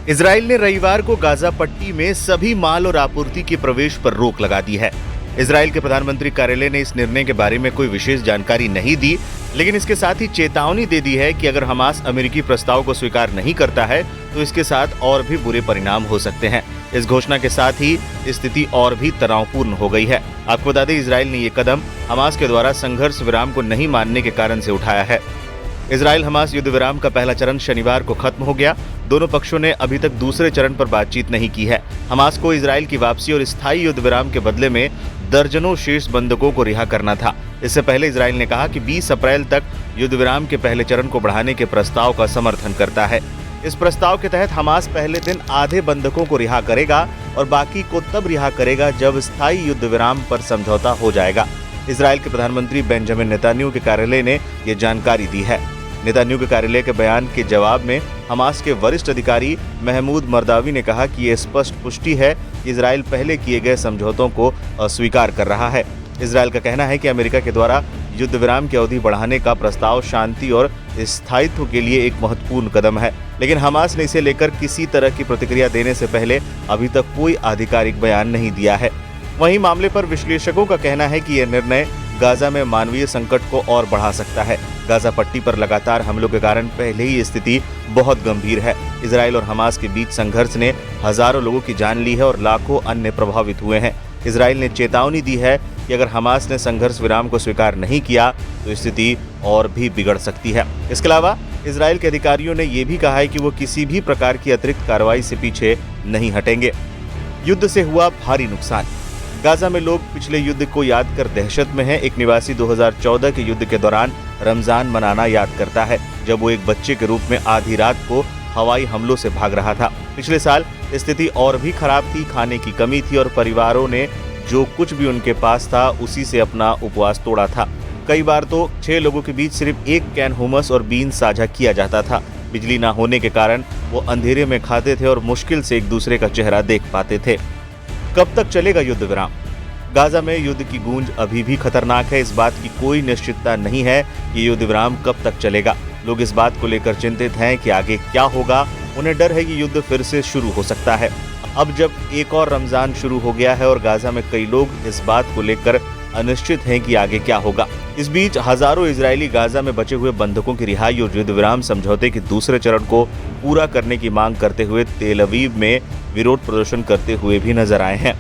Israel ने रविवार को गाजा पट्टी में सभी माल और आपूर्ति के प्रवेश पर रोक लगा दी है। इजराइल के प्रधानमंत्री कार्यालय ने इस निर्णय के बारे में कोई विशेष जानकारी नहीं दी, लेकिन इसके साथ ही चेतावनी दे दी है कि अगर हमास अमेरिकी प्रस्ताव को स्वीकार नहीं करता है तो इसके साथ और भी बुरे परिणाम हो सकते हैं। इस घोषणा के साथ ही स्थिति और भी तनावपूर्ण हो गई है। आपको बता दें, इजराइल ने ये कदम हमास के द्वारा संघर्ष विराम को नहीं मानने के कारण से उठाया है। इजराइल हमास युद्ध विराम का पहला चरण शनिवार को खत्म हो गया। दोनों पक्षों ने अभी तक दूसरे चरण पर बातचीत नहीं की है। हमास को इजराइल की वापसी और स्थायी युद्ध विराम के बदले में दर्जनों शेष बंधकों को रिहा करना था। इससे पहले इजराइल ने कहा कि 20 अप्रैल तक युद्ध विराम के पहले चरण को बढ़ाने के प्रस्ताव का समर्थन करता है। इस प्रस्ताव के तहत हमास पहले दिन आधे बंधकों को रिहा करेगा और बाकी को तब रिहा करेगा जब स्थायी युद्ध विराम पर समझौता हो जाएगा। इजराइल के प्रधानमंत्री बेंजामिन नेतन्याहू के कार्यालय ने ये जानकारी दी है। नेतन्याहू के कार्यालय के बयान के जवाब में हमास के वरिष्ठ अधिकारी महमूद मरदावी ने कहा कि ये स्पष्ट पुष्टि है कि इजराइल पहले किए गए समझौतों को अस्वीकार कर रहा है। इजराइल का कहना है कि अमेरिका के द्वारा युद्ध विराम की अवधि बढ़ाने का प्रस्ताव शांति और स्थायित्व के लिए एक महत्वपूर्ण कदम है, लेकिन हमास ने इसे लेकर किसी तरह की प्रतिक्रिया देने से पहले अभी तक कोई आधिकारिक बयान नहीं दिया है। वहीं मामले पर विश्लेषकों का कहना है कि यह निर्णय गाजा में मानवीय संकट को और बढ़ा सकता है। गाजा पट्टी पर लगातार हमलों के कारण पहले ही स्थिति बहुत गंभीर है। इजराइल और हमास के बीच संघर्ष ने हजारों लोगों की जान ली है और लाखों अन्य प्रभावित हुए हैं। इजराइल ने चेतावनी दी है कि अगर हमास ने संघर्ष विराम को स्वीकार नहीं किया तो स्थिति और भी बिगड़ सकती है। इसके अलावा इजराइल के अधिकारियों ने यह भी कहा है कि वो किसी भी प्रकार की अतिरिक्त कार्रवाई से पीछे नहीं हटेंगे। युद्ध से हुआ भारी नुकसान। गाजा में लोग पिछले युद्ध को याद कर दहशत में हैं। एक निवासी 2014 के युद्ध के दौरान रमजान मनाना याद करता है, जब वो एक बच्चे के रूप में आधी रात को हवाई हमलों से भाग रहा था। पिछले साल स्थिति और भी खराब थी। खाने की कमी थी और परिवारों ने जो कुछ भी उनके पास था उसी से अपना उपवास तोड़ा था। कई बार तो 6 लोगों के बीच सिर्फ एक कैन हुमस और बीन्स साझा किया जाता था। बिजली न होने के कारण वो अंधेरे में खाते थे और मुश्किल से एक दूसरे का चेहरा देख पाते थे। कब तक चलेगा युद्ध विराम? गाजा में युद्ध की गूंज अभी भी खतरनाक है। इस बात की कोई निश्चितता नहीं है कि युद्ध विराम कब तक चलेगा। लोग इस बात को लेकर चिंतित हैं कि आगे क्या होगा। उन्हें डर है कि युद्ध फिर से शुरू हो सकता है। अब जब एक और रमजान शुरू हो गया है और गाजा में कई लोग इस बात को लेकर अनिश्चित हैं कि आगे क्या होगा। इस बीच हजारों इजरायली गाजा में बचे हुए बंधकों की रिहाई और युद्ध विराम समझौते के दूसरे चरण को पूरा करने की मांग करते हुए तेल अवीव में विरोध प्रदर्शन करते हुए भी नजर आए हैं।